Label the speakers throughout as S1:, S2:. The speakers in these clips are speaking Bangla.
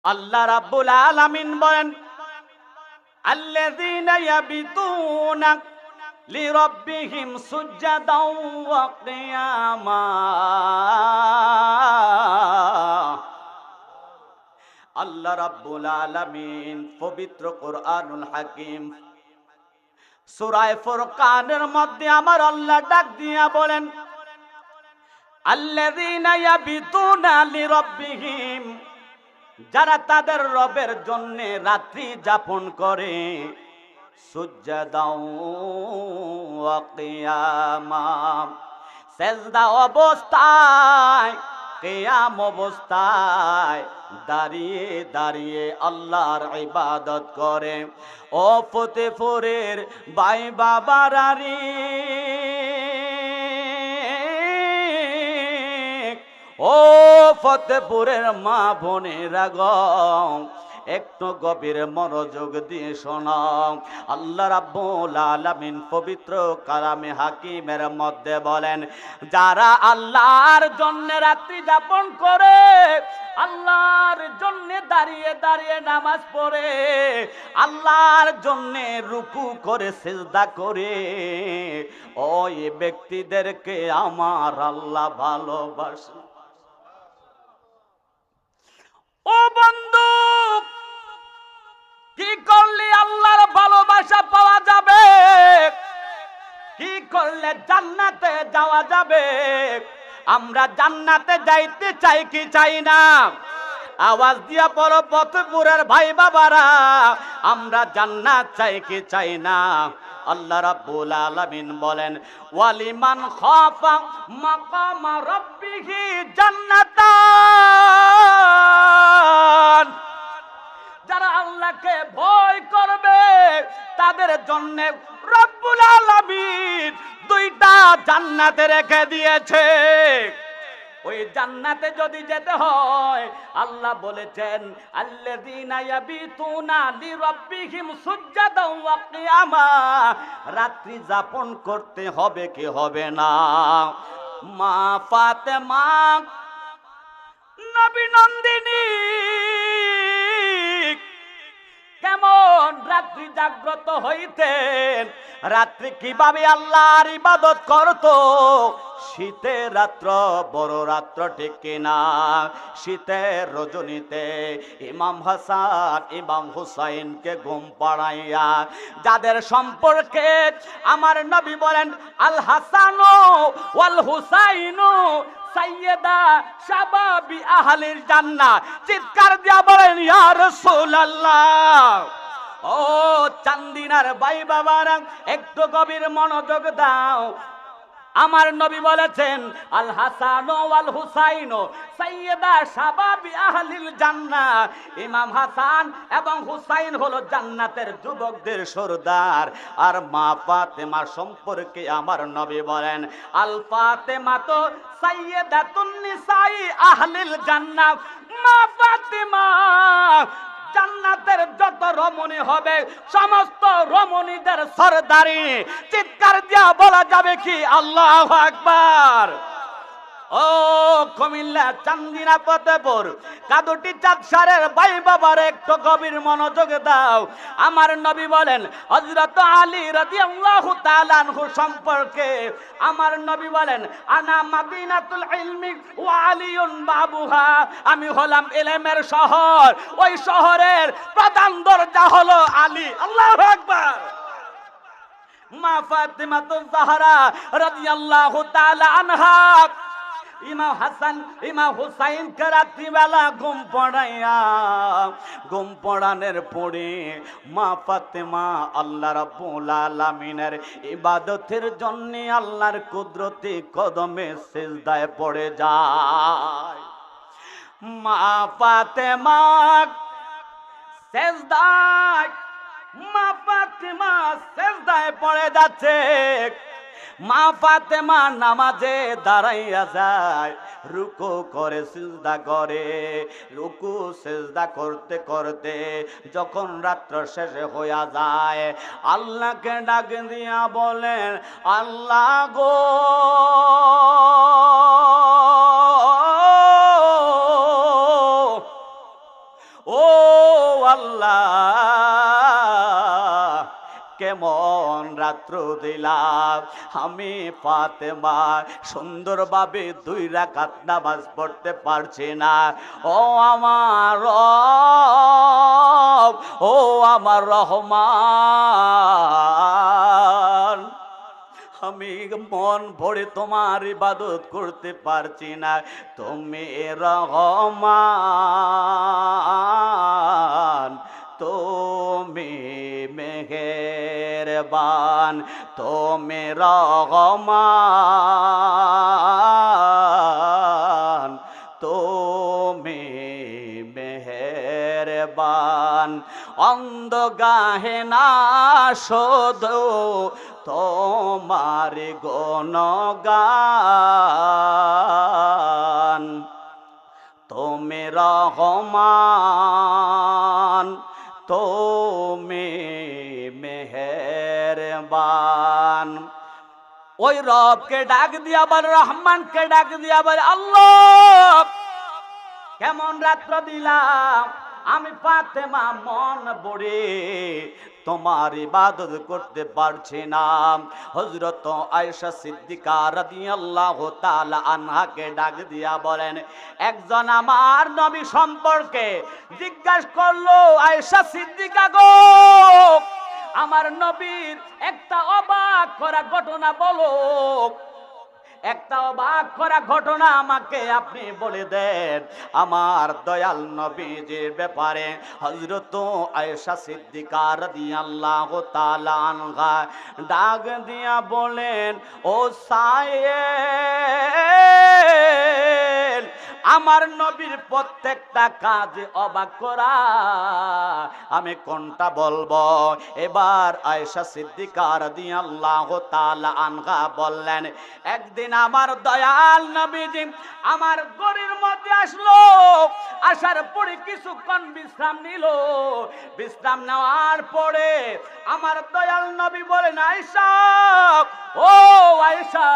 S1: আল্লাহ রাব্বুল আলামিন বলেন, আল্লাযীনা ইয়াবিতুনা লিরাব্বিহিম সুজদাও ওয়া কিয়ামা। আল্লাহ রাব্বুল আলামিন পবিত্র কোরআনুল হাকিম সূরা ফুরকানের মধ্যে আমার আল্লাহ ডাক দিয়া বলেন, আল্লাযীনা ইয়াবিতুনা লিরাব্বিহিম, যারা তাদের রবের জন্য রাত্রি যাপন করে, সুজদাও ওয়া কিয়ামা, সেজদা অবস্থায়, কিয়াম অবস্থায় দাঁড়িয়ে দাঁড়িয়ে আল্লাহর ইবাদত করে। ও ফতেপুরের ভাই বাবারারি, ও ফতেপুরের মা বোনেরা গো, একটু গভীর মনোযোগ দিয়ে শোনাও। আল্লাহ রাব্বুল আলামিন পবিত্র কালামে হাকিমের মধ্যে বলেন, যারা আল্লাহর জন্য রাত্রি যাপন করে, আল্লাহর জন্য দাঁড়িয়ে দাঁড়িয়ে নামাজ পড়ে, আল্লাহর জন্য রুকু করে সিজদা করে, ওই ব্যক্তিদেরকে আমার আল্লাহ ভালোবাসে। ও বন্ধু, কি করলে আল্লাহর ভালোবাসা পাওয়া যাবে? কি করলে জান্নাতে যাওয়া যাবে? আমরা জান্নাতে যাইতে চাই কি চাই না? আওয়াজ দিয়া পড়ো ফতেপুরের ভাই বাবারা, আমরা জান্নাত চাই কি চাই না? আল্লাহ রাব্বুল আলামিন বলেন, ওয়ালিমান খাফা মাকামা রাব্বিহি জান্নাতান, যারা আল্লাহকে ভয় করবে তাদের জন্য রব্বুল আলামিন দুইটা জান্নাতে রেখে দিয়েছে। ওই জান্নাতে যদি যেতে হয়, আল্লাহ বলেছেন, আল্লাযীনা ইয়াবিতুনা লিরাব্বিহিম সুজদাও ওয়া কিয়ামা, রাত্রি যাপন করতে হবে কি হবে না? মা ফাতেমা নবী নন্দিনী কেমন রাত্রি জাগ্রত হইতেন, রাত্রি কিভাবে আল্লাহর ইবাদত করত। শীতের রাত্র বড় রাত্র ঠিক কিনা? শীতের রজনীতে ইমাম হাসান ইমাম হুসাইনকে ঘুম পাড়াইয়া, যাদের সম্পর্কে আমার নবী বলেন, আল হাসানু ওয়াল হুসাইনু সাইয়্যিদা শাবাবি আহলিল জান্নাহ। চিৎকার দিয়া বলেন, ইয়া রাসূলুল্লাহ। ও চান্দিনার ভাই বাবারা, একটু গভীর মনোযোগ দাও। আমার নবী বলেছেন, আল হাসান ওয়াল হুসাইন সাইয়্যিদা শাবাবি আহলিল জান্নাহ। ইমাম হাসান এবং হুসাইন হলো জান্নাতের যুবকদের সরদার। আর মা ফাতেমা সম্পর্কে আমার নবী বলেন, আল ফাতেমা তো সাইয়্যিদাতুন নিসাই আহলিল জান্নাহ। মা ফাতেমা জান্নাতের যত রমণী হবে সমস্ত রমণীদের সরদারি। চিৎকার দিয়া বলা যাবে কি আল্লাহু আকবার? ও কুমিল্লা চান্দিনা ফতেপুর কাদুটি চাঁদসারের ভাই বাবার, একটু গভীর মনোযোগ দাও। আমার নবী বলেন, হযরত আলী রাদিয়াল্লাহু তাআলা আনহু সম্পর্কে আমার নবী বলেন, আনা মাদিনাতুল ইলমি ওয়া আলিয়ুন বাবুহা, আমি হলাম ইলমের শহর, ওই শহরের প্রধান দরজা হলো আলী। আল্লাহু আকবার। মা ফাতিমাতুজ জাহরা রাদিয়াল্লাহু তাআলা আনহা ইমাম হাসান ইমাম হুসাইন কে রাত্রিবেলা ঘুম পড়ানোর পরে মা ফাতেমা আল্লাহ রাব্বুল আলামিনের ইবাদতের জন্য আল্লাহর কুদরতি কদমে সিজদায় পড়ে যায়। মা ফাতেমা সিজদায়, মা ফাতেমা সিজদায় পড়ে যাচ্ছে। মা ফাতেমা নামাজে দাঁড়াইয়া যায়, রুকু করে সিজদা করে, রুকু সিজদা করতে করতে যখন রাত্র শেষে হইয়া যায়, আল্লাহকে ডাক দিয়া বলেন, আল্লাহ গো, ও ও আল্লাহ কেমন রাত্র দিলাম আমি ফাতেমা সুন্দরভাবে 2 রাকাত নামাজ পড়তে পারছি না। ও আমার রব, ও আমার রহমান, আমি মন ভরে তোমার ইবাদত করতে পারছি না। তুমি রহমান, তুমি মেহেরবান, তুমি রহমান, তুমি মেহেরবান। অন্ধ গাহে না শোধো তোমার গুণগান, তুমি রহমান, তুমি মেহেরবান। ওই রবকে ডাক দিয়া বল, রহমানকে ডাক দিয়া বল, আল্লাহ কেমন রাত্র দিলাম আমি ফাতেমা মন ভরে তোমার ইবাদত করতে পারছি না। হযরত আয়েশা সিদ্দিকা রাদিয়াল্লাহু তাআলা আনহাকে ডাক দিয়া বলেন, একজন আমার নবী সম্পর্কে জিজ্ঞাসা করলো, আয়েশা সিদ্দিকা গো আমার নবীর একটা অবাক করা ঘটনা বলো, একটা অবাক করা ঘটনা আমাকে আপনি বলে দেন আমার দয়াল নবীজির ব্যাপারে। হযরত আয়েশা সিদ্দিকা রাদিয়াল্লাহু তাআলা আনহা ডাক দিয়া বলেন, ও সায়েল আমার নবীর প্রত্যেকটা কাজ অবাক করা, আমি কোনটা বলবো? এবার আয়েশা সিদ্দিকা রাদিয়াল্লাহু তাআলা আনহা বললেন, একদিন আমার দয়াল নবীজি আমার ঘরের মধ্যে আসলো, আসার পরে কিছুক্ষণ বিশ্রাম নিল। বিশ্রাম নেওয়ার পরে আমার দয়াল নবী বলেন, আয়েশা, ও আয়েশা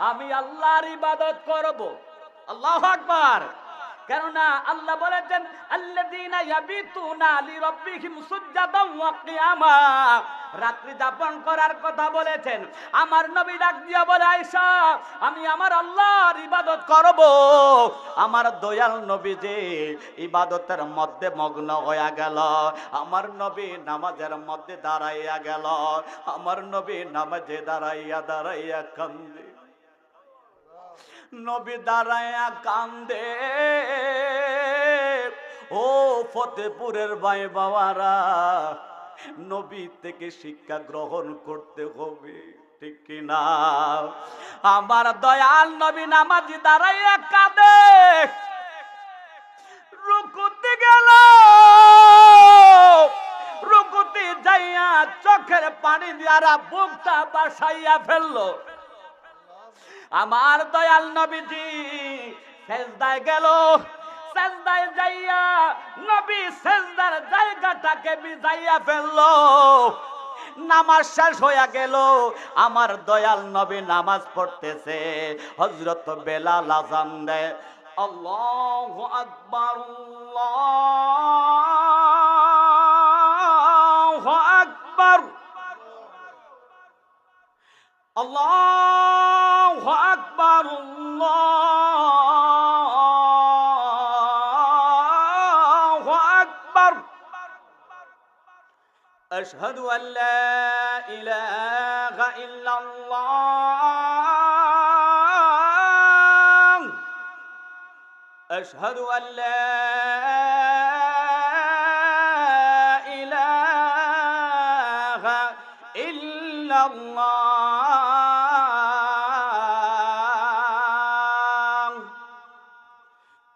S1: আমি আল্লাহর ইবাদত করব। আল্লাহু আকবার। কেননা আল্লাহ বলেছেন, আল্লাযীনা ইয়াবিতুনা লিরাব্বিহিম সুজদান ওয়া কিয়ামা, রাত্রি যাপন করার কথা বলেছেন। আমার নবী ডাক দিয়া বলে, আয়েশা আমি আমার আল্লাহর ইবাদত করব। আমার দয়াল নবী যে ইবাদতের মধ্যে মগ্ন হয়ে গেল, আমার নবী নামাজের মধ্যে দাঁড়াইয়া গেল, আমার নবী নামাজে দাঁড়াইয়া কান্দে, নবী দাঁড়ায়া কান্দে। ও ফতেপুরের ভাই বাবারা, নবী থেকে শিক্ষা গ্রহণ করতে হবে, ঠিক কিনা? আমার দয়াল নবী নামাজি দাঁড়াইয়া কাঁদে, রুকুতে গেল, রুকুতে যাইয়া চোখের পানি দিয়া বুকটা বাসাইয়া ফেললো। আমার দয়াল নবীজি সেজদায় গেল, সেজদায় যাইয়া নবী সেজদার জায়গাটাকে বিছাইয়া ফেললো। নামাজ শেষ হইয়া গেল, আমার দয়াল নবী নামাজ পড়তেছে। হযরত বেলাল আযান দেয়, আল্লাহু আকবার, আল্লাহু আকবার, আল্লাহু আকবার, আল্লাহু আকবার, আশহাদু আল্লা ইলাহা ইল্লাল্লাহ, আশহাদু আল্লা ইলাহা ইল্লাল্লাহ,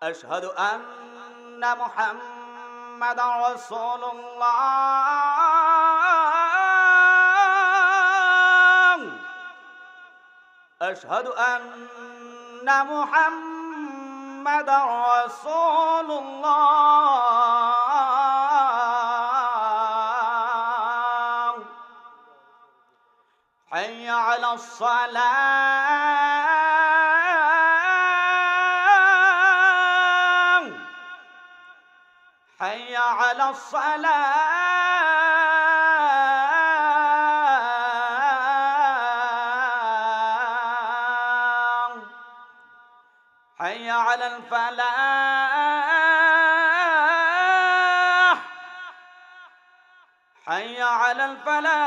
S1: আশহাদু আন্না মুহাম্মাদার রাসূলুল্লাহ, আশহাদু আন্না মুহাম্মাদার রাসূলুল্লাহ, হাইয়া আলাস সালাহ, হাইয়া হাইয়া আলাস সালাহ হাইয়া আলাল ফালাহ হাইয়া আলাল ফালাহ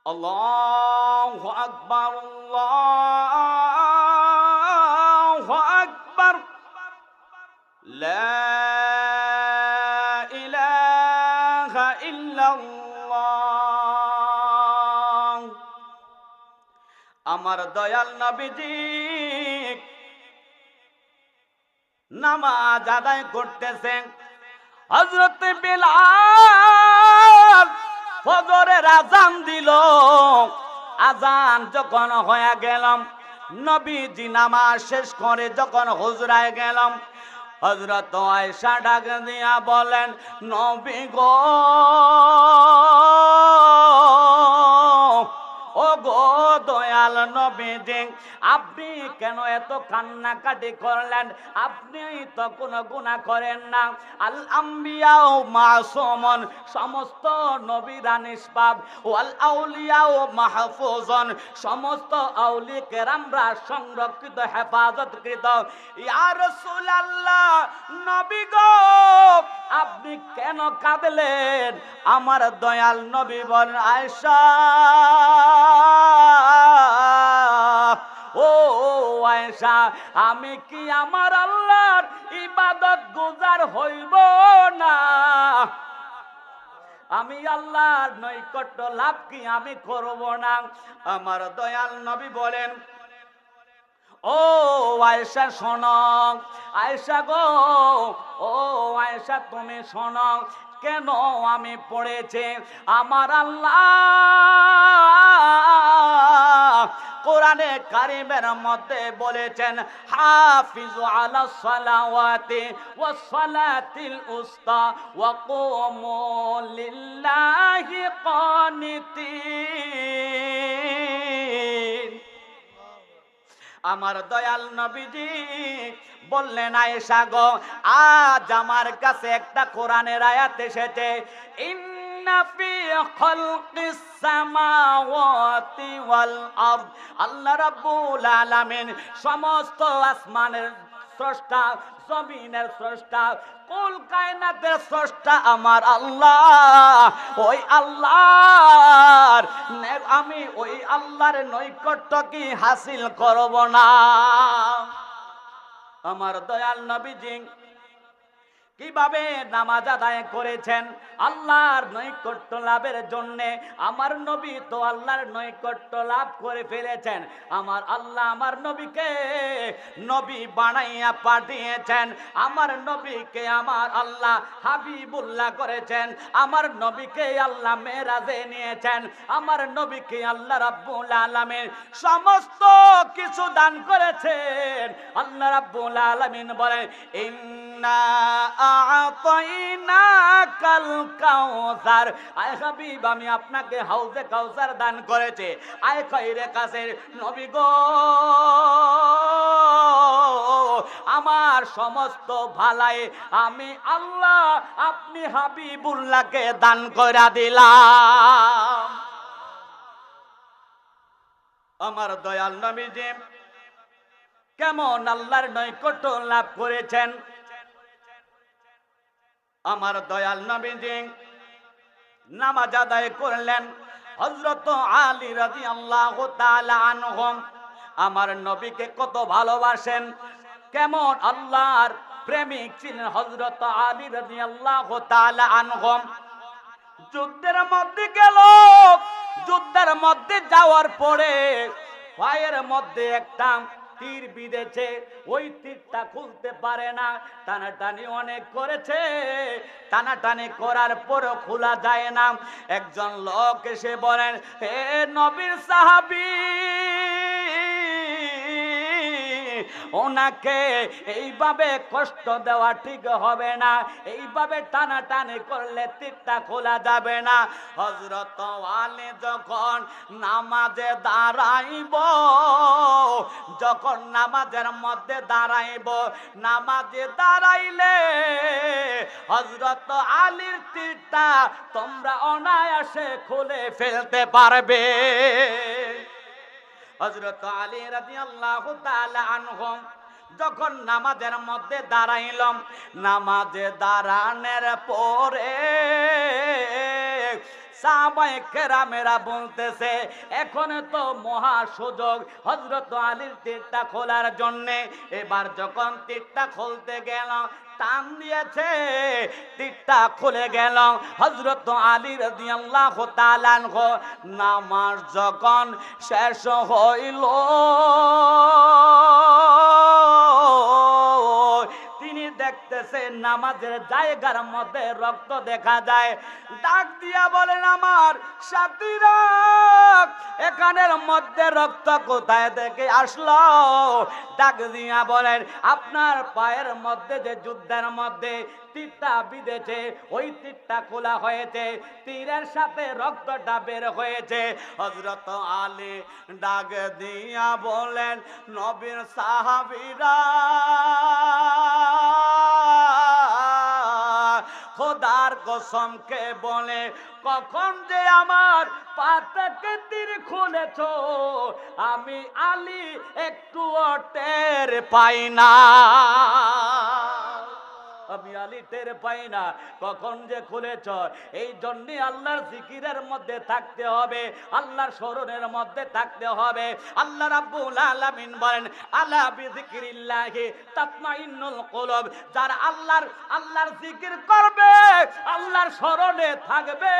S1: আল্লাহু আকবার আল্লাহু আকবার লা ইলাহা ইল্লাল্লাহ। আমার দয়াল নবীজি নামাজ আদায় করতেছেন। হযরত বিলাল ফজরের আযান দিল। আযান যখন হয়ে গেলাম, নবীজি নামাজ শেষ করে যখন হুজরায় গেলাম, হযরত আয়েশা ডাক দিয়া বলেন, নবী গো, ও গো দয়াল নবীজি, আপনি কেন এত কান্নাকাটি করলেন? আপনি তো কোনো গুনাহ করেন না। আল আম্বিয়াউ মাসুমুন, সমস্ত নবীরা নিষ্পাপ। ওয়াল আউলিয়াউ মাহফুজুন, সমস্ত আউলি কেরামরা সংরক্ষিত, হেফাজতকৃত। ইয়া রাসূলুল্লাহ, নবী গো, আপনি কেন কাঁদলেন? আমার দয়াল নবী বলেন, আয়েশা, ও আয়েশা, আমি কি আমার আল্লাহর ইবাদত গুজার হইব না? আমি আল্লাহর নৈকট্য লাভ কি আমি করব না? আমার দয়াল নবী বলেন, ও আয়েশা শোনো, আয়েশা গো, ও আয়েশা তুমি শোনো, কেন আমি পড়েছি? আমার আল্লাহ কোরআনে কারিমের মধ্যে বলেছেন, হাফিজু আলাস সালাওয়াতি ওয়াস সালাতিল উস্তা ওয়া কুমু লিল্লাহি কানিতিন। আমার দয়াল নবীজি বললেন, আয়েশা গো, আজ আমার কাছে একটা কোরআনের আয়াত এসেছে, ইন্না ফি খালকিস সামাওয়াতি ওয়াল আরদ, আল্লাহ রাব্বুল আলামিন সমস্ত আসমানের স্রষ্টা, জমিনের স্রষ্টা, কুল কায়নাতের স্রষ্টা আমার আল্লাহ। ওই আল্লাহর আমি ওই আল্লাহর নৈকট্য কি হাসিল করব না? আমার দয়াল নবীজি কিভাবে নামাজ আদায় করেছেন আল্লাহর নৈকট্য লাভের জন্য? আমার নবী তো আল্লাহর নৈকট্য লাভ করে ফেলেছেন। আমার আল্লাহ আমার নবীকে নবী বানাইয়া পাঠিয়েছেন। আমার নবীকে আমার আল্লাহ হাবিবুল্লাহ করেছেন। আমার নবীকে আল্লাহ মেরাজে নিয়েছেন। আমার নবীকে আল্লাহ রাব্বুল আলামিন সমস্ত কিছু দান করেছেন। আল্লাহ রাব্বুল আলামিন বলেন, ইন্না আ'তাইনাকাল কাউসার, আয় হাবিব আমি আপনাকে হাউজে কাউসার দান করেছে। আয় খায়রে কাছের নবী গো, আমার সমস্ত ভালাই আমি আল্লাহ আপনি হাবিবুল্লাহকে দান করে দিলাম। আমার দয়াল নবীজি কেমন আল্লাহর নৈকট্য লাভ করেছেন? আমার দয়াল নবীজি নামাজ আদায় করলেন। হযরত আলী রাদিয়াল্লাহু তাআলা আনহু আমার নবীকে কত ভালোবাসেন, কেমন আল্লাহর প্রেমিক ছিলেন হযরত আলী রাদিয়াল্লাহু তাআলা আনহু। যুদ্ধের মধ্যে গেল, যুদ্ধের মধ্যে যাওয়ার পরে পায়ের মধ্যে একটা তীর বিঁধেছে, ওই তীরটা খুলতে পারে না। টানাটানি অনেক করেছে, টানাটানি করার পরও খোলা যায় না। একজন লোক এসে বলেন, হে নবীর সাহাবী, ওনাকে এইভাবে কষ্ট দেওয়া ঠিক হবে না, এইভাবে টানাটানি করলে তীরটা খোলা যাবে না। হযরত আলী যখন নামাজে দাঁড়াইব, যখন নামাজের মধ্যে দাঁড়াইব, নামাজে দাঁড়াইলে হযরত আলীর তীরটা তোমরা অনায়াসে খুলে ফেলতে পারবে। হযরত আলী রাদিয়াল্লাহু তাআলা আনহু যখন নামাজের মধ্যে দাঁড়াইলাম, নামাজে দাঁড়ানোর পরে সাহাবায়ে কেরামেরা বলতেছে এখন তো মহা সুযোগ হযরত আলীর তীরটা খোলার জন্য। এবার যখন তীরটা খুলতে গেল, টান দিয়েছে, তীরটা খুলে গেল। হযরত আলী রাদিয়াল্লাহু তাআলা আনহু নামাজ যখন শেষ হইল, তিনি দেখতেছে নামাজের জায়গার মধ্যে রক্ত দেখা যায়। ডাক দিয়া বলেন আমার সাথীরা, এখানের মধ্যে রক্ত কোথায় থেকে আসলো? ডাক দিয়া বলেন আপনার পায়ের মধ্যে যে যুদ্ধের মধ্যে তীরটা বিঁধেছে, ওই তীরটা খোলা হয়েছে, তীরের সাথে রক্তটা বের হয়েছে। হযরত আলী ডাক দিয়া বলেন নবীর সাহাবীরা, খোদার কসমকে বলে কখন যে আমার পা থেকে তীর খুলেছ আমি আলী একটুও টের পাই না, আমি আলী টের পাই না কখন যে খুলেছ। এই জন্য আল্লাহর জিকিরের মধ্যে থাকতে হবে, আল্লাহর স্মরণের মধ্যে থাকতে হবে। আল্লাহ রাব্বুল আলামিন বলেন আলা বিযিকরিল্লাহি তাতমাইন্নুল কুলুব, যারা আল্লাহর জিকির করবে, আল্লাহর স্মরণে থাকবে,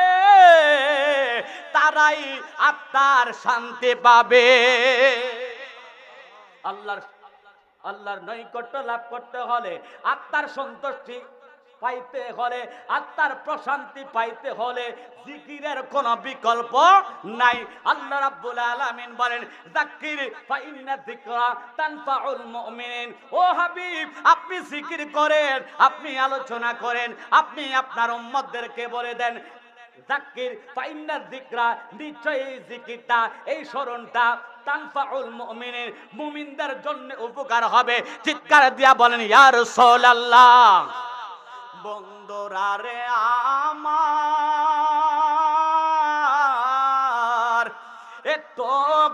S1: তারাই আত্মার শান্তি পাবে। আল্লাহর নৈকট্য লাভ করতে হলে, আত্মার সন্তুষ্টি পাইতে হলে, আত্মার প্রশান্তি পাইতে হলে জিকিরের কোনো বিকল্প নাই। আল্লাহ রাব্বুল আলামিন বলেন যাক্কির ফা ইন্না যিকরা তানফাউল মুমিনিন। ও হাবিব, আপনি জিকির করেন, আপনি আলোচনা করেন, আপনি আপনার উম্মতদেরকে বলে দেন যাক্কির ফা ইন্না যিকরা, নিশ্চয়ই এই জিকিরটা, এই স্মরণটা তানফাউল মুমিনিন, মুমিনদের জন্য উপকার হবে। চিৎকার দিয়া বলেন ইয়া রাসূলুল্লাহ। বন্ধুরা রে আমার, একটু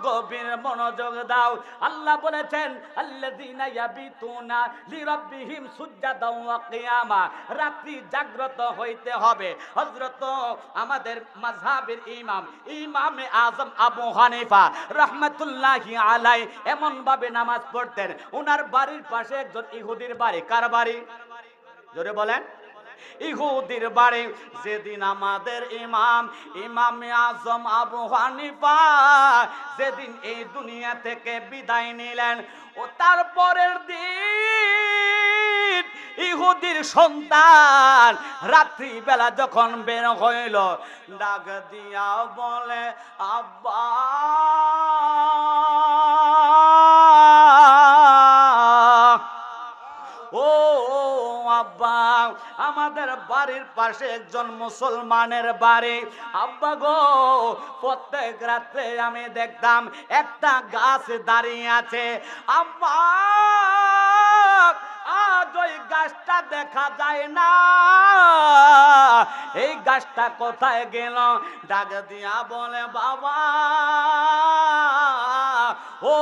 S1: গভীর মনোযোগ দাও। আল্লাহ বলেছেন আল্লাযীনা ইয়াবিতুনা লিরাব্বিহিম সুজদান ওয়া কিয়ামা, রাত্রি জাগ্রত হইতে হবে। হযরত আমাদের মাযহাবের ইমামে আযম আবু হানিফা রাহমাতুল্লাহি আলাইহি এমন ভাবে নামাজ পড়তেন, ওনার বাড়ির পাশে একজন ইহুদির বাড়ি। কার বাড়ি? জোরে বলেন। ইহুদির বাড়ি। যেদিন আমাদের ইমামে আজম আবু হানিফা যেদিন এই দুনিয়া থেকে বিদায় নিলেন, ও তারপরের দিন ইহুদির সন্তান রাত্রি বেলা যখন বের হইল, ডাক দিয়া বলে আব্বা, ও আব্বা, আমাদের বাড়ির পাশে একজন মুসলমানের বাড়ি। আব্বা গো, প্রত্যেক রাত্রে আমি দেখতাম একটা গাছ দাঁড়িয়ে আছে। আব্বা, আজ ওই গাছটা দেখা যায় না, এই গাছটা কোথায় গেল? ডাক দিয়া বলে বাবা, ও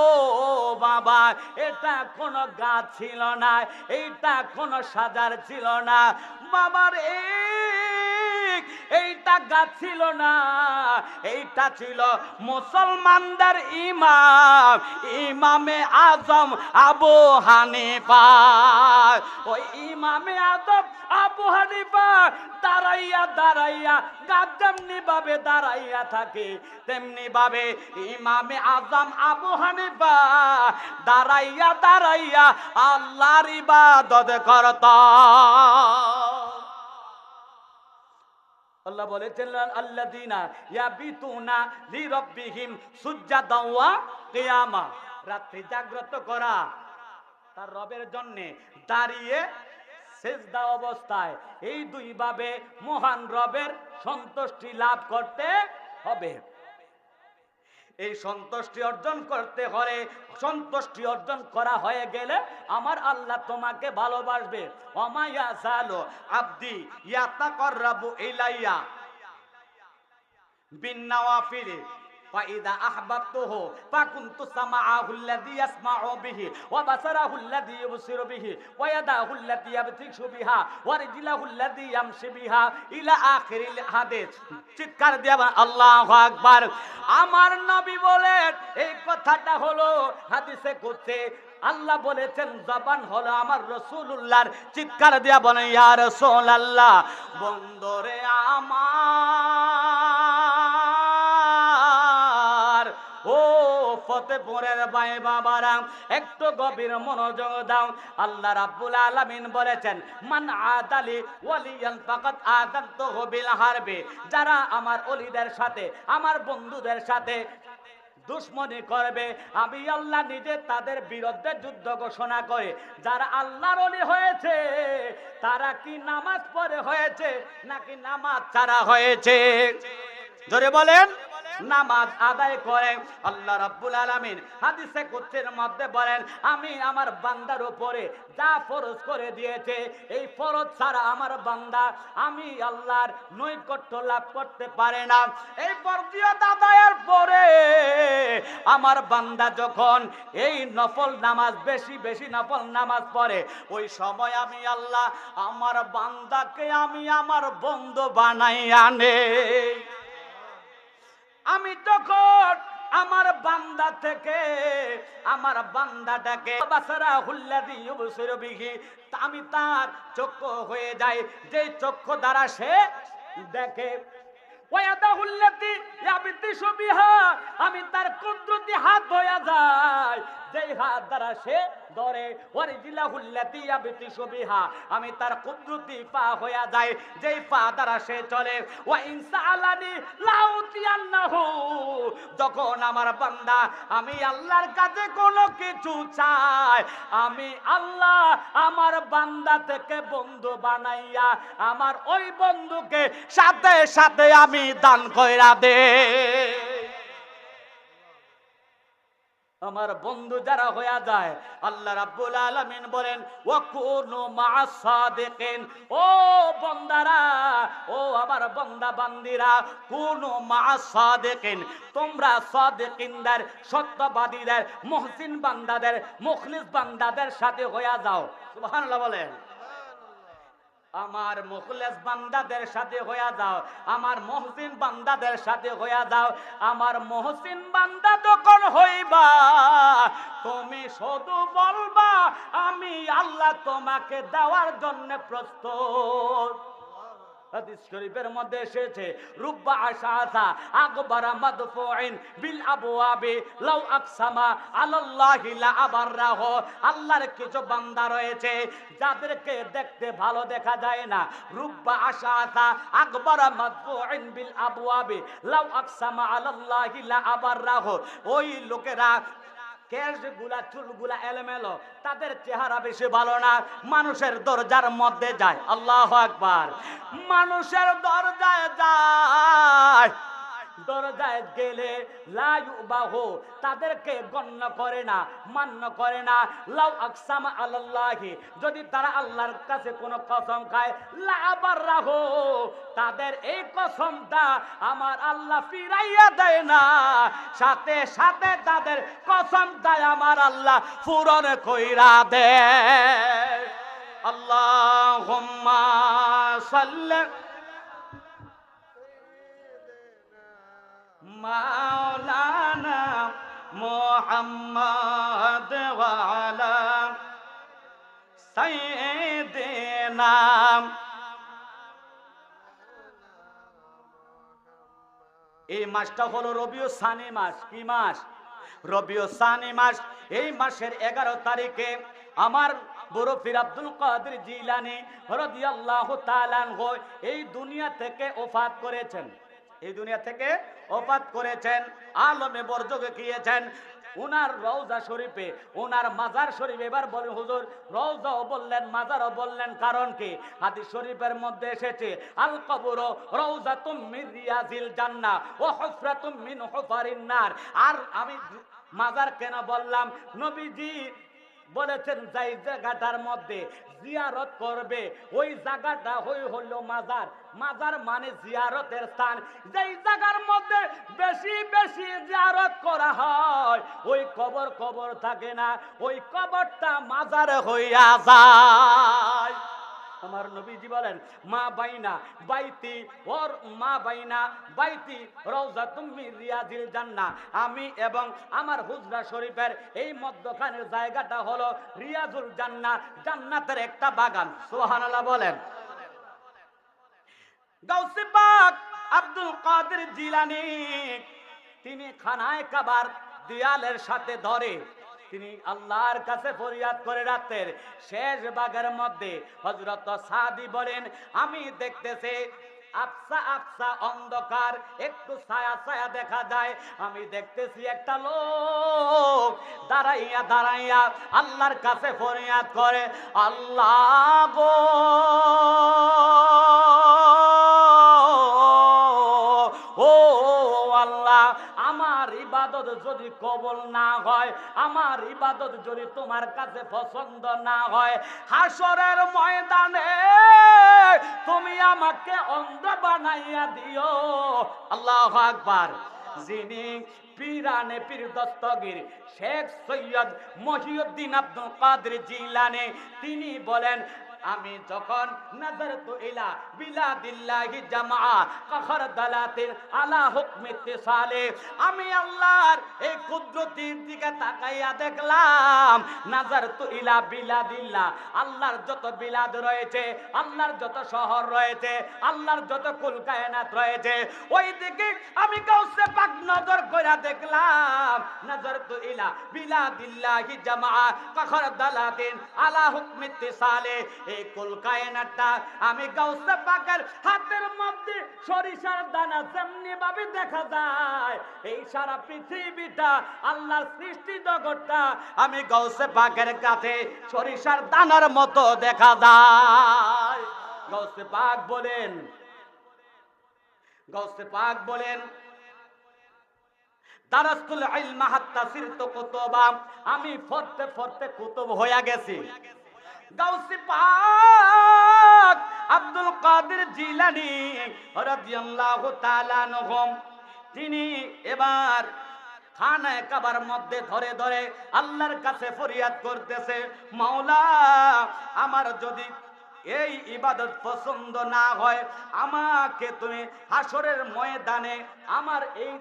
S1: বাবা, এটা কোনো গাছ ছিল না, এইটা কোনো সাজার ছিল না বাবার, এইটা গাছ ছিল না, এইটা ছিল মুসলমানদের ইমামে আজম আবু হানিফা। ওই ইমামে আজম আবু হানিফা দাঁড়াইয়া দাঁড়াইয়া গাছ যেমনি ভাবে দাঁড়াইয়া থাকে, তেমনি ভাবে ইমামে আজম আবু হানিফা দাঁড়াইয়া দাঁড়াইয়া আল্লাহর ইবাদত করত। আল্লাহ বলেছেন আল্লাযীনা ইয়াবিতুনা লিরাব্বিহিম সুজদান ওয়া কিয়ামা, রাত্রি জাগ্রত করা তার রবের জন্য দাঁড়িয়ে সেজদা অবস্থায় এই দুই ভাবে মহান রবের সন্তুষ্টি লাভ করতে হবে। এই সন্তুষ্টি অর্জন করতে হলে, সন্তুষ্টি অর্জন করা হয়ে গেলে আমার আল্লাহ তোমাকে ভালোবাসবে। ওমা ইয়াসালু আবদি ইয়াতাকাররাবু ইলাইয়া বিন-নওয়াফিল ফাইদা আহবাবতুহু ফাকুনতু সামাআহু আল্লাযী ইয়াসমাউ বিহি ওয়া বাসারাহু আল্লাযী ইউবসিরু বিহি ওয়া ইয়াদাহু আল্লাতী ইয়াবতিশু বিহা ওয়া রিজলাহু আল্লাযী ইয়ামশি বিহা ইলা আখিরিল হাদিস। চিৎকার দিয়ে আল্লাহু আকবার। আমার নবী বলেন এই কথাটা হলো হাদিসে কুদসি। আল্লাহ বলেছেন জবান হলো আমার রাসূলুল্লাহর। চিৎকার দিয়া বলেন ইয়া রাসূলুল্লাহ। বন্দরে আমার ও ফতেপুরের ভাই বাবারা, একটু গভীর মনোযোগ দাও। আল্লাহ রাব্বুল আলামিন বলেছেন মান আদালি ওয়ালিয়ান ফাকাদ আযানতুহু বিল হারবি। যারা আমার ওলিদের সাথে, আমার বন্ধুদের সাথে দুশ্মনী করবে, আমি আল্লাহ নিজে তাদের বিরুদ্ধে যুদ্ধ ঘোষণা করে। যারা আল্লাহর ওলি হয়েছে তারা কি নামাজ পড়ে হয়েছে নাকি নামাজ ছাড়া হয়েছে? জোরে বলেন। নামাজ আদায় করে। আল্লাহ রাব্বুল আলামিন হাদিসে কুদসির মধ্যে বলেন আমি আমার বান্দার উপরে যা ফরজ করে দিয়েছে এই ফরজ ছাড়া আমার বান্দা আমি আল্লাহর নৈকট্য লাভ করতে পারে না। এই ফরজিয়ত আদায়ের পরে আমার বান্দা যখন এই নফল নামাজ বেশি বেশি নফল নামাজ পড়ে, ওই সময় আমি আল্লাহ আমার বান্দাকে আমি আমার বন্ধু বানাই আনে। আমি তখন আমার বান্দা থেকে আমার বান্দাটাকে বাসারাহুল্লাযী ইউবসিরু বিহি, আমি তার চক্ষু হয়ে যাই যে চক্ষু দ্বারা সে দেখে। ওয়ায়াদাহুল্লাতী ইয়াবতিশু বিহা, আমি তার কুদরতি হাত হয়ে যায় যেই হাত দ্বারা সে ধরে। ওয়ারিজলাহুল্লাতী ইয়াবতিশু বিহা, আমি তার কুদরতি পা হয়ে যায় যেই পা দ্বারা সে চলে। ওয়া ইনসাআলানি লাউতিয়ান্নাহু, যখন আমার বান্দা আমি আল্লাহর কাছে কোনো কিছু চায়, আমি আল্লাহ আমার বান্দা থেকে বন্ধু বানাইয়া আমার ওই বন্ধুকে সাথে সাথে আমি দান কইরা দে। আমার বন্ধু যারা হয়ে যায় আল্লাহ রাব্বুল আলামিন বলেন ওয়াকুনু মা'আস সাদিকিন। ও বান্দারা, ও আমার বান্দা বান্দিরা, কুনু মা'আস সাদিকিন, তোমরা সাদিকিনদের, সত্যবাদীদের, মুহসিন বান্দাদের, মুখলিস বান্দাদের সাথে হয়ে যাও। সুবহানাল্লাহ বলেন। আমার মুখলেস বান্দাদের সাথে হয়ে যাও, আমার মুহসিন বান্দাদের সাথে হয়ে যাও। আমার মুহসিন বান্দা যখন হইবা তুমি শুধু বলবা আমি আল্লাহ তোমাকে দেওয়ার জন্য প্রস্তুত। হাদিস শরীফের মধ্যে এসেছে রুব্বা আশাসা আকবারা মাদফুইন বিল আবওয়াবি লাউ আকসামা আলাল্লাহি লা আবাররাহু। আল্লাহর কিছু বান্দা রয়েছে যাদেরকে দেখতে ভালো দেখা যায় না। রুব্বা আশাসা আকবারা মাদফুইন বিল আবওয়াবি লাউ আকসামা আলাল্লাহি লা আবাররাহু। ওই লোকেরা কেশগুলা চুলগুলা এলোমেলো, তাদের চেহারা বেশি ভালো না, মানুষের দরজার মধ্যে যায়। আল্লাহু আকবার। মানুষের দরজায় যায়, দরজায় গেলে লা ইউবাহু, তাদেরকে গণ্য করে না, মান্য করে না। লাউ আকসামা আলাল্লাহি, যদি তারা আল্লাহর কাছে কোনো কসম খায়, লা আবাররাহু, তাদের এই কসমটা আমার আল্লাহ ফিরাইয়া দেয় না, সাথে সাথে তাদের কসমটা আমার আল্লাহ পূরণ কইরা দেয়। আল্লাহুম্মা সাল্লি মাওলানা মুহাম্মদ ওয়া আলা সাইয়্যিদিনা। এই মাসটা হলো রবিউল সানি মাস। কি মাস? রবিউল সানি মাস। এই মাসের 11 তারিখে আমার বড় পীর আব্দুল কাদের জিলানী রাদিয়াল্লাহু তাআলা আনহু এই দুনিয়া থেকে ওফাত করেছেন। এই দুনিয়া থেকে ওফাত করেছেন, আলমে বরজগে গিয়েছেন। ওনার রওজা শরীফে, ওনার মাজার শরীফ। এবার বলে হুজুর রওজাও বললেন মাজারও বললেন, কারণ কি? হাদিস শরীফের মধ্যে এসেছে আল কবরু রওজাতুম মিন রিয়াজিল জান্নাহ ওয়া হুফরাতুম মিন হুফারিন নার। আর আমি মাজার কেন বললাম? নবীজি বলেছেন যেই জায়গাটার মধ্যে জিয়ারত করবে ওই জায়গাটা হলো মাজার। মাজার মানে জিয়ারতের স্থান। যেই জায়গার মধ্যে বেশি বেশি জিয়ারত করা হয় ওই কবর থাকে না, ওই কবরটা মাজার হইয়া যায়। আমার নবীজি বলেন মা বাইনা বাইতি ওর মা বাইনা বাইতি রওজাতুম মিন রিয়াজিল জান্নাহ। আমি এবং আমার হুজরা শরীফের এই মধ্যখানের জায়গাটা হলো রিয়াজুল জান্নাহ, জান্নাতের একটা বাগান। সুবহানাল্লাহ বলেন। গাউসে পাক আব্দুল কাদের জিলানী তিনি খানায় কাবার দেয়ালের সাথে ধরে তিনি আল্লাহর কাছে ফরিয়াদ করে রাতের শেষ ভাগের মধ্যে হযরত সাদি বলেন আমি দেখতেছি আফসা আফসা অন্ধকার, একটু ছায়া ছায়া দেখা যায়। আমি দেখতেছি একটা লোক দাঁড়াইয়া দাঁড়াইয়া আল্লাহর কাছে ফরিয়াদ করে, আল্লাহ গো ও আল্লাহ, আমার ইবাদত যদি কবুল না হয়, আমার ইবাদত যদি তোমার কাছে পছন্দ না হয়, হাসরের ময়দানে তুমি আমাকে অন্ধ বানাইয়া দিও। আল্লাহু আকবার। যিনি পীরানে পীর দস্তগীর শেখ সৈয়দ মহিউদ্দিন আব্দুল কাদের জিলানী তিনি বলেন আমি যখন নাযারতু ইলা বিলাদিল্লাহি জামআ কাখার দালাতিন আলা হুকমি ইত্তিসালে, আমি আল্লাহর এই কুদরতির দিকে তাকাইয়া দেখলাম নাযারতু ইলা বিলাদিল্লাহ, আল্লাহর যত বিলাদ রয়েছে, আল্লাহর যত শহর রয়েছে, আল্লাহর যত কুল কায়নাত রয়েছে, ওই দিকে আমি গাউসে পাক নজর কইরা দেখলাম নাযারতু ইলা বিলাদিল্লাহি জামআ কাখার দালাতিন আলা হুকমি ইত্তিসালে। এই কুল কায়নাতটা আমি গাউসে পাকের হাতের মধ্যে সরিষার দানা যেমনি ভাবে দেখা যায়, এই সারা পৃথিবীটা আল্লাহর সৃষ্টি জগৎটা আমি গাউসে পাকের কাছে সরিষার দানার মতো দেখা যায়। গাউসে পাক বলেন, গাউসে পাক বলেন দারাসতুল ইলম হাত্তা সিরতু কুতুবা, আমি পড়তে পড়তে কুতুব হইয়া গেছি। গাউসে পাক আব্দুল কাদের জিলানী রাদিয়াল্লাহু তাআলা আনহু তিনি এবার খানায় কাবার মধ্যে ধরে ধরে আল্লাহর কাছে ফরিয়াদ করতেছে, মাওলা আমার যদি এই ইবাদত পছন্দ না হয়, আমাকে তুমি হাসরের ময়দানে আমার এই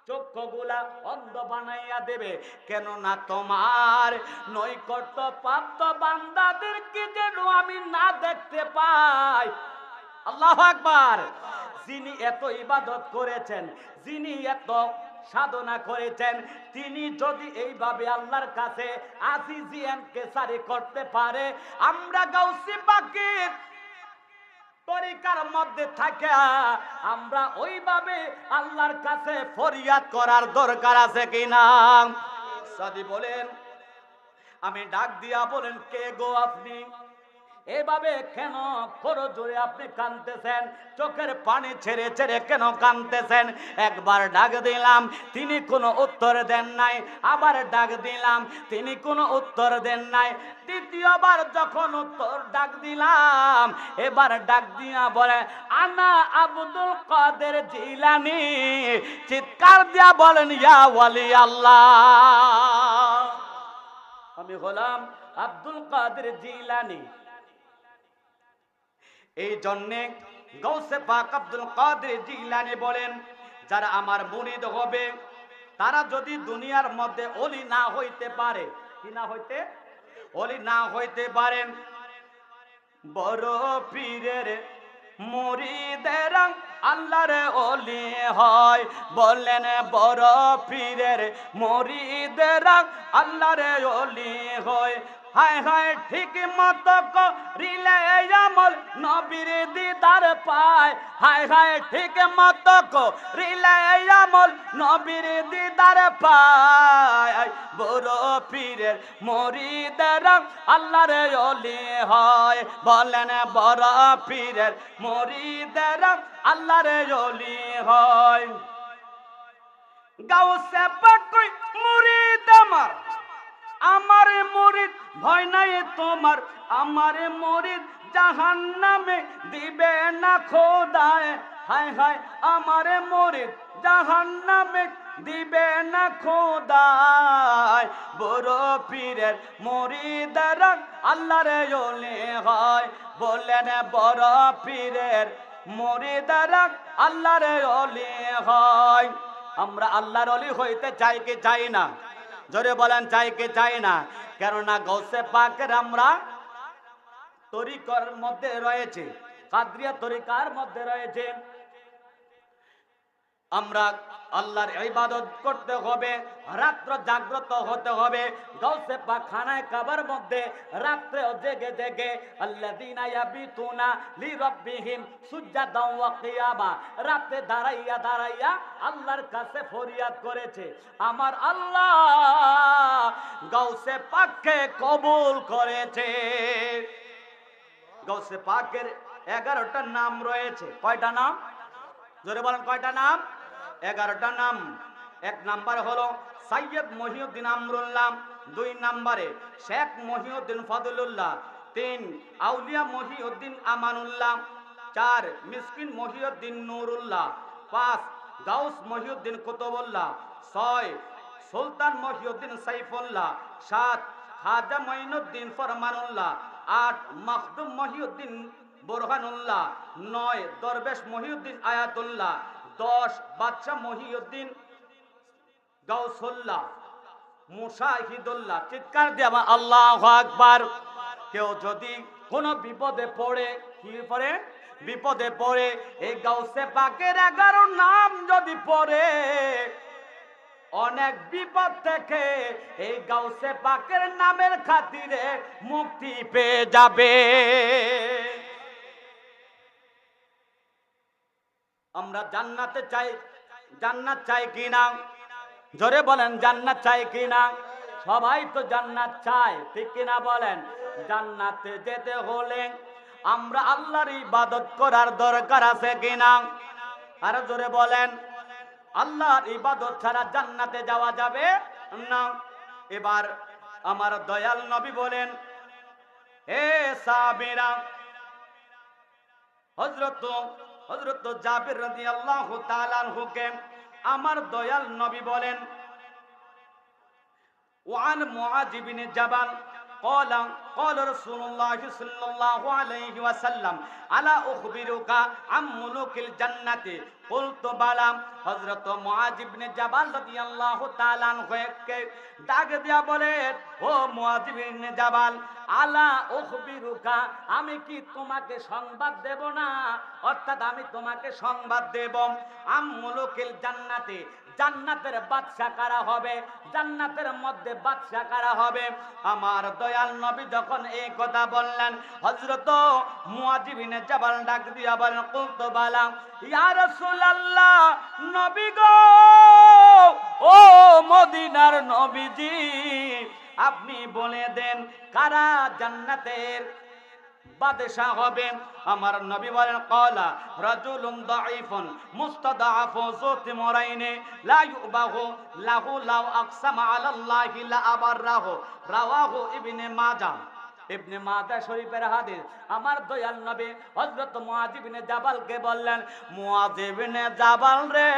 S1: চক্ষুগুলা অন্ধ বানাইয়া দেবে, কেননা তোমার নৈকট্য প্রাপ্ত বান্দাদেরকে যেন আমি না দেখতে পাই। আল্লাহু আকবার। যিনি এত ইবাদত করেছেন, যিনি এত সাধনা করেছেন, তিনি যদি এইভাবে আল্লাহর কাছে আজিজিয়ান কেসারি করতে পারে, আমরা গাউসে পাকের তরিকার মধ্যে থাকে আমরা ওইভাবে আল্লাহর কাছে ফরিয়াদ করার দরকার আছে কিনা? সাদি বলেন আমি ডাক দিয়া বলেন কে গো আপনি? এভাবে কেন খরচ জোরে আপনি কাঁদতেছেন? চোখের পানি ছেড়ে ছেড়ে কেন কাঁদতেছেন? একবার ডাক দিলাম তিনি কোনো উত্তর দেন নাই, আবার ডাক দিলাম তিনি কোনো উত্তর দেন নাই, দ্বিতীয়বার যখন উত্তর ডাক দিলাম এবার ডাক দিয়া বলে আনা আব্দুল কাদের জিলানী, চিৎকার দিয়া বলেন ইয়া ওয়ালি আল্লাহ, আমি হলাম আব্দুল কাদের জিলানী। এই জন্যে গাউসে পাক আব্দুল কাদের জিলানী বলেন যারা আমার মুরিদ হবে তারা যদি দুনিয়ার মধ্যে ওলি না হইতে পারে, কি না হইতে, ওলি না হইতে পারেন, বড় পীরের মুরিদেরা আল্লাহর ওলি হয়। বলেন বড় পীরের মুরিদেরা আল্লাহর ওলি হয়। হায় হায় ঠিক মতো করিলে আমল নবীর দিদার পায় হায় হায় ঠিক মতো করিলে আমল নবীর দিদার পায় বড় পীরের মুরিদেরা আল্লাহর ওলি হয় বলেন বড় পীরের মুরিদেরা আল্লাহর ওলি হয় গাউসে পাক কই মুরিদ আমার মুরিদ ভয় নাই তোমার আমার মুরিদ জাহান্নামে দিবে না খোদায় হায় হায় আমার মুরিদ জাহান্নামে দিবে না খোদায় বড় পীরের মুরিদেরা আল্লাহর ওলি হয় বলেন বড় পীরের মুরিদেরা আল্লাহর ওলি হয় আমরা আল্লাহর ওলি হইতে চাই কি চাই না জোরে বলেন চাই কি চাই না কেননা গৌসে পাকের আমরা তরিকার মধ্যে রয়েছে কাদরিয়া তরিকার মধ্যে রয়েছে আমরা আল্লাহর ইবাদত করতে হবে রাত্র জাগ্রত হতে হবে গৌসে পাক খানায় কাবার মধ্যে রাত্রে জেগে জেগে আল্লাযীনা ইয়াবিতুনা লিরাব্বিহিম সুজদান ওয়া কিয়ামা রাতে দাঁড়াইয়া দাঁড়াইয়া আল্লাহর কাছে ফরিয়াদ করেছে আমার আল্লাহ গৌসে পাককে কবুল করেছে গৌসে পাকের 11টা নাম রয়েছে কয়টা নাম জোরে বলেন কয়টা নাম 11টা নাম এক নাম্বার হলো সৈয়দ মহিউদ্দিন আমরুল্লাহ 2 নম্বরে শেখ মহিউদ্দিন ফজলুল্লাহ 3 আউলিয়া মহিউদ্দিন আমানুল্লাহ 4 মিসকিন মহিউদ্দিন নুরুল্লাহ 5 গাউস মহিউদ্দিন কুতুবুল্লাহ 6 সুলতান মহিউদ্দিন সাইফুল্লাহ 7 খাজা মঈনুদ্দিন ফরমানুল্লাহ 8 মখদুম মহিউদ্দিন বুরহানুল্লাহ 9 দরবেশ মহিউদ্দিন আয়াতুল্লাহ 10 বাদশাহ মহিউদ্দিন গাউসুল্লাহ মুশাহিদুল্লাহ চিৎকার দিয়ে আল্লাহু আকবার কেউ যদি কোনো বিপদে পড়ে কি পড়ে বিপদে পড়ে এই গাউসে পাকের 11 নাম যদি পড়ে অনেক বিপদ থেকে এই গাউসে পাকের নামের খাতিরে মুক্তি পেয়ে যাবে আমরা জান্নাতে চাই জান্নাত চাই কিনা জোরে বলেন জান্নাত চাই কিনা সবাই তো জান্নাত চায় ঠিক কিনা বলেন জান্নাতে যেতে হলে আমরা আল্লাহর ইবাদত করার দরকার আছে কিনা আর জোরে বলেন আল্লাহর ইবাদত ছাড়া জান্নাতে যাওয়া যাবে না এবার আমার দয়াল নবী বলেন হে সাহাবীরা হযরত জাবির রাদিয়াল্লাহু তাআলা আনহুকে আমার দয়াল নবী বলেন ওয়ান মুআয ইবনে জাবাল قال رسول الله صلى الله عليه وسلم الا اخبرك عن ملوك الجنه قلت بلى হযরত মুআয ইবনে জাবাল রাদিয়াল্লাহু তাআলা আনহুকে ডাক দিয়া বলেন ও মুআয ইবনে জাবাল আলা উখবিরুকা আমি কি তোমাকে সংবাদ দেব না অর্থাৎ আমি তোমাকে সংবাদ দেব আম মুলুকিল জান্নাতে জান্নাতের বাদশা কারা হবে জান্নাতের মধ্যে বাদশা কারা হবে আমার দয়াল নবী যখন এই কথা বললেন হযরত মুআয ইবনে জাবাল ডাক দিয়া বলেন কুলতু বালা ইয়া রাসূলুল্লাহ নবী গো ও মদিনার নবীজি আপনি বলে দেন কারা জান্নাতের বাদশা হবে আমার নবী বলেন ক্বালা রাজুলুন দাঈফুন মুস্তাদআফু যুতি মুরাইনে লা ইউবাহু লাহু লাউ আকসামা আলাল্লাহি লা আবাররাহু রাওয়াহু ইবনে মাজাহ ইবনে মাজাহ শরীফের হাদিস আমার দয়াল নবী হযরত মুআয ইবনে জাবালকে বললেন মুআয ইবনে জাবাল রে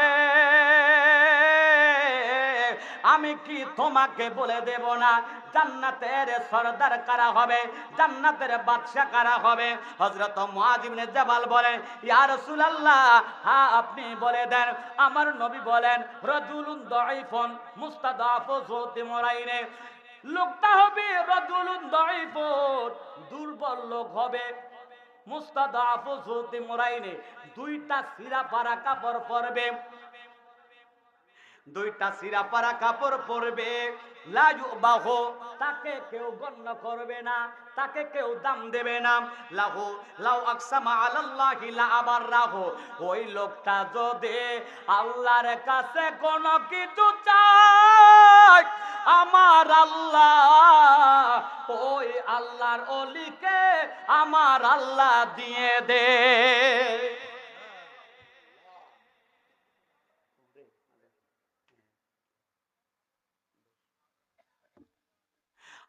S1: আমি কি তোমাকে বলে দেব না জান্নাতের সরদার কারা হবে জান্নাতের বাদশা কারা হবে হযরত মুআয ইবনে জাবাল বলেন ইয়া রাসূলুল্লাহ হ্যাঁ আপনি বলে দেন আমার নবী বলেন রাজুলুন দাঈফুন মুস্তাদাফু যুতি মুরাইনে লোকটা হবে রাজুলুন দাঈফুন দুর্বল লোক হবে মুস্তাদাফু যুতি মুরাইনে দুইটা সিরা পারা কাপড় পরবে দুইটা সিরা পারা কাপড় পরবে, লা ইউবাহু, তাকে কেউ গণ্য করবে না, তাকে কেউ দাম দেবে না। লাহু লাউ আকসামা আলাল্লাহি লা আবাররাহু, ওই লোকটা যদি আল্লাহর কাছে কোনো কিছু চায়, আমার আল্লাহ ওই আল্লাহর ওলিকে আমার আল্লাহ দিয়ে দে।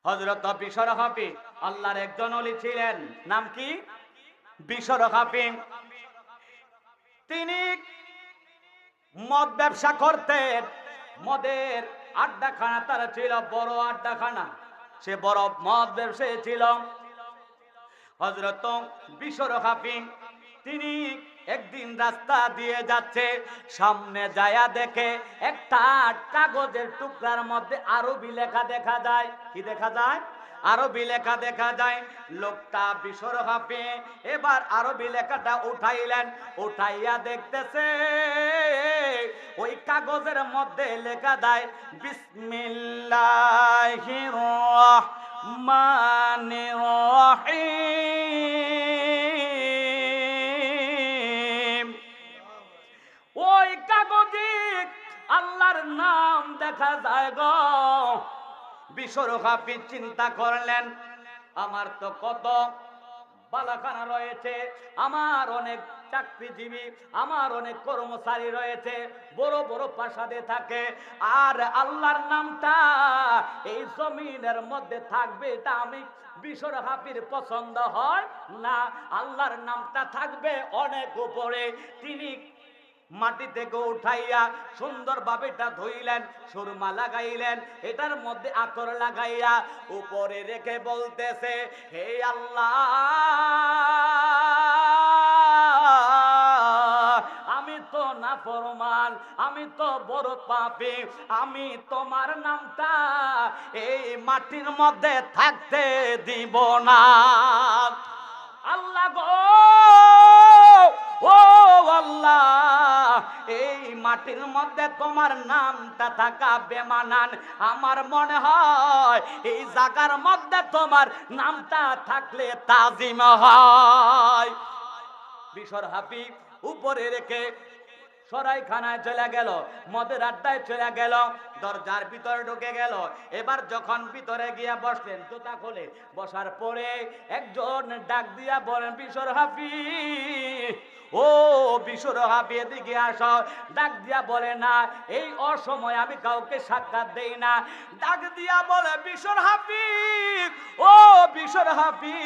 S1: হযরত বিশর হাফি আল্লাহর একজন ওলি ছিলেন, নাম কি? বিশর হাফি। তিনি মদ ব্যবসা করতেন, মদের আড্ডাখানা তার ছিল, বড় আড্ডাখানা, সে বড় মদ ব্যবসায়ী ছিল। হযরত বিশর হাফি তিনি একদিন রাস্তা দিয়ে যাচ্ছে, সামনে যায়া দেখে একটা কাগজের টুকরার মধ্যে আরবি লেখা দেখা যায়। কি দেখা যায়? আরবি লেখা দেখা যায়। লোকটা বিশর হাফি এবার আরবি লেখাটা উঠাইলেন, উঠাইয়া দেখতেছে ওই কাগজের মধ্যে লেখা যায় বিসমিল্লাহির রহমানির রহিম। ওই কাগজে আল্লাহর নাম দেখা যায় গো। বিশর হাফি চিন্তা করলেন, আমার তো কত বালাখানা রয়েছে, আমার অনেক চাকরিজীবী, আমার অনেক কর্মচারী রয়েছে, বড় বড় প্রাসাদে থাকে, আর আল্লাহর নামটা এই জমিনের মধ্যে থাকবে, এটা আমি বিশর হাফির পছন্দ হয় না। আল্লাহর নামটা থাকবে অনেক উপরে। তিনি মাটি থেকে উঠাইয়া সুন্দরভাবে এটা ধুইলেন, সুরমা লাগাইলেন, এটার মধ্যে আতর লাগাইয়া উপরে রেখে বলতেছে, হে আল্লাহ, আমি তো নাফরমান, আমি তো বড় পাপী, আমি তোমার নামটা এই মাটির মধ্যে থাকতে দিব না। আল্লাহ গো, ও আল্লাহ, এই মাটির মধ্যে তোমার নামটা থাকা বেমানান। আমার মনে হয় এই জায়গার মধ্যে তোমার নামটা থাকলে তাজিম হয়। বিশর হাফি উপরে রেখে সরাইখানায় চলে গেল, মদের আড্ডায় চলে গেল, দরজার ভিতরে ঢুকে গেল। এবার যখন ভিতরে গিয়া বসলেন, জুতা খুলে বসার পরে একজন ডাক দিয়া বলেন, বিশর হাফি, ও বিশর হাফি এদিকে আসো। ডাক দিয়া বলে, না, এই অসময় আমি কাউকে সাক্ষাৎ দেই না। ডাক দিয়া বলে, বিশর হাফি, ও বিশর হাফি,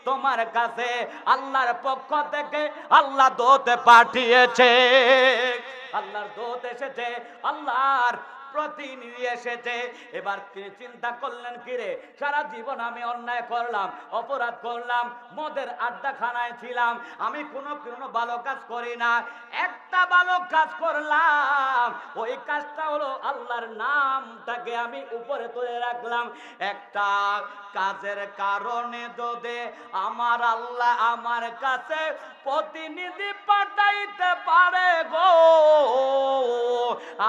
S1: তোমার কাছে আল্লাহর পক্ষ থেকে আল্লাহ দূত পাঠিয়েছে, আল্লাহর দূত এসেছে, আল্লাহর প্রতিনিধি এসেছে। এবার তিনি চিন্তা করলেন, কিরে, সারা জীবন আমি অন্যায় করলাম, অপরাধ করলাম, মদের আড্ডাখানায় ছিলাম, আমি কোনো ভালো কাজ করি না, একটা ভালো কাজ করলাম, ওই কাজটা হলো আল্লাহর নামটাকে আমি উপরে তুলে রাখলাম। একটা কাজের কারণে যদি আমার আল্লাহ আমার কাছে প্রতিনিধি পাঠাইতে পারে গো,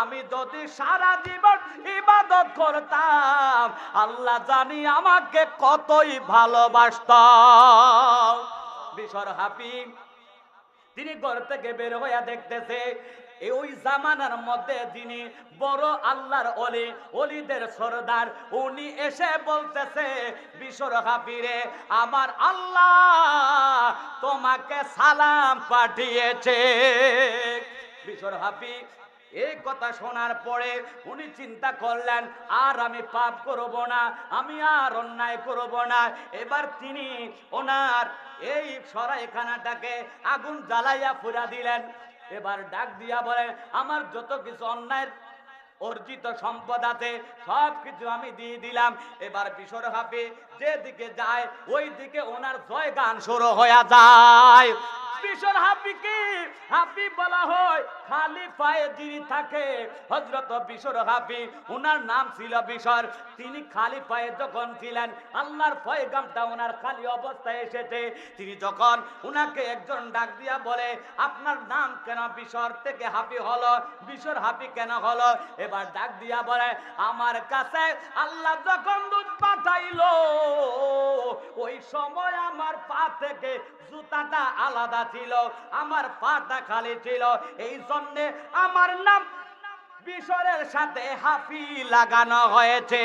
S1: আমি যদি সারা জীবন ইবাদত করতাম, আল্লাহ জানি আমাকে কতই ভালোবাসতাম। বিশর হাফি তিনি ঘর থেকে বের হইয়া দেখতেছে ওই জামানার মধ্যে যিনি বড় আল্লাহর ওলি, ওলিদের সরদার, উনি এসে বলতেছে, বিশর হাফিরে, আমার আল্লাহ তোমাকে সালাম পাঠিয়েছে। বিশর হাফি এই কথা শোনার পরে উনি চিন্তা করলেন, আর আমি পাপ করব না, আমি আর অন্যায় করব না। এবার তিনি ওনার এই সরাইখানাটাকে আগুন জ্বালাইয়া পুরা দিলেন। এবার ডাক দিয়া বলেন, আমার যত কিছু অন্যায় অর্জিত সম্পদ আছে সব কিছু আমি দিয়ে দিলাম। এবার বিশর হাফি যেদিকে যায় ওই দিকে ওনার জয় গান শুরু হয়ে যায়। বিশর হাফিকে হাফি বলা হয় খালি পায়ে যিনি থাকে। হযরত বিশর হাফি, ওনার নাম ছিল বিশর। তিনি খালি পায়ে যখন ছিলেন, আল্লাহর পয়গামটা ওনার খালি অবস্থায় এসেছে। তিনি যখন উনাকে একজন ডাক দিয়া বলে, আপনার নাম কেন বিশর থেকে হাফি হলো, বিশর হাফি কেন হলো? এবার ডাক দিয়া বলে, আমার কাছে আল্লাহ যখন দুধ পাঠাইলো, ওই সময় আমার পা থেকে জুতাটা আলাদা ছিল, আমার পাটা খালি ছিল, এই জন্যে আমার নাম বিশরের সাথে হাফি লাগানো হয়েছে।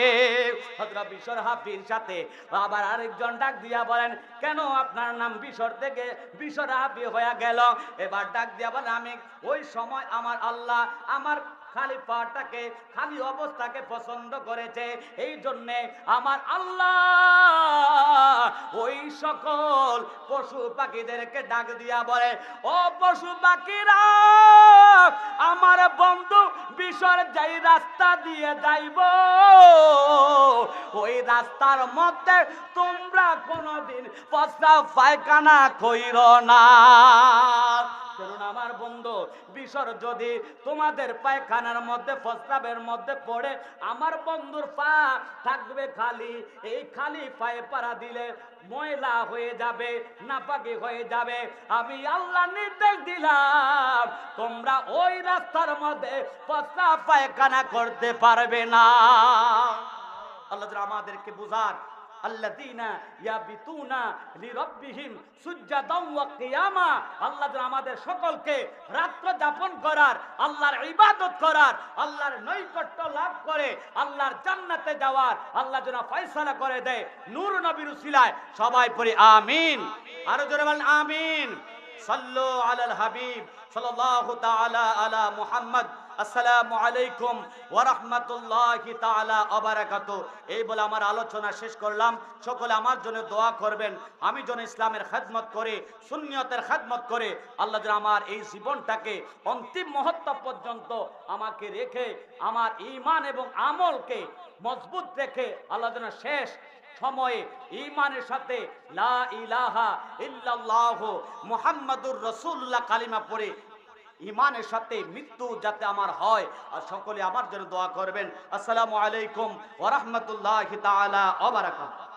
S1: হযরত বিশর হাফির সাথে আবার আরেকজন ডাক দিয়া বলেন, কেন আপনার নাম বিশর থেকে বিশর হাফি হয়ে গেল? এবার ডাক দিয়া বলেন, আমি ওই সময় আমার আল্লাহ আমার খালি পাটাকে, খালি অবস্থাকে পছন্দ করেছে, এই জন্যে আমার আল্লাহ ওই সকল পশু পাখিদেরকে ডাক দিয়া বলে, ও পশু পাখিরা, আমার বন্ধু বিশর যেই রাস্তা দিয়ে যাইব, ওই রাস্তার মধ্যে তোমরা কোনোদিন প্রস্রাব পায়খানা কইরো না। কারণ আমার বন্ধু বিশর যদি তোমাদের পায়খানার মধ্যে, প্রস্রাবের মধ্যে পড়ে, আমার বন্ধুর পা থাকবে খালি। এই খালি পায়ে পাড়া দিলে ময়লা হয়ে যাবে, নাপাকি হয়ে যাবে। আমি আল্লাহ নির্দেশ দিলাম, তোমরা ওই রাস্তার মধ্যে প্রস্রাব পায়খানা করতে পারবে না। আল্লাহ আমাদেরকে বুঝার, আল্লাযীনা ইয়াবিতুনা লিরাব্বিহিম সুজদান ওয়া কিয়ামা, আল্লাহ আমাদের সকলকে রাত্র যাপন করার, আল্লাহর ইবাদত করার, আল্লাহর নৈকট্য লাভ করে আল্লাহর জান্নাতে যাওয়ার আল্লাহ যেন ফয়সালা করে দেয় নূর নবীর উসিলায়। সবাই পড়ি আমিন। আরো জোরে বলেন আমিন। সাল্লু আলাল হাবিব সাল্লাল্লাহু তাআলা আলা মুহাম্মদ। আসসালামু আলাইকুম ওয়া রাহমাতুল্লাহি তাআলা ওয়া বারাকাতুহু। এই বলে আমার আলোচনা শেষ করলাম। সকলে আমার জন্য দোয়া করবেন, আমি যেন ইসলামের খেদমত করে, সুন্নিয়তের খেদমত করে আল্লাহ যেন আমার এই জীবনটাকে অন্তিম মুহূর্ত পর্যন্ত আমাকে রেখে, আমার ঈমান এবং আমলকে মজবুত রেখে আল্লাহ যেন শেষ সময়ে ঈমানের সাথে লা ইলাহা ইল্লাল্লাহু মুহাম্মাদুর রাসূলুল্লাহ কালিমা পড়ে ঈমানের সাথে মৃত্যু যাতে আমার হয়। আর সকলে আমার জন্য দোয়া করবেন। আসসালামু আলাইকুম ওয়া রাহমাতুল্লাহি তাআলা ওয়া বারাকাতুহু।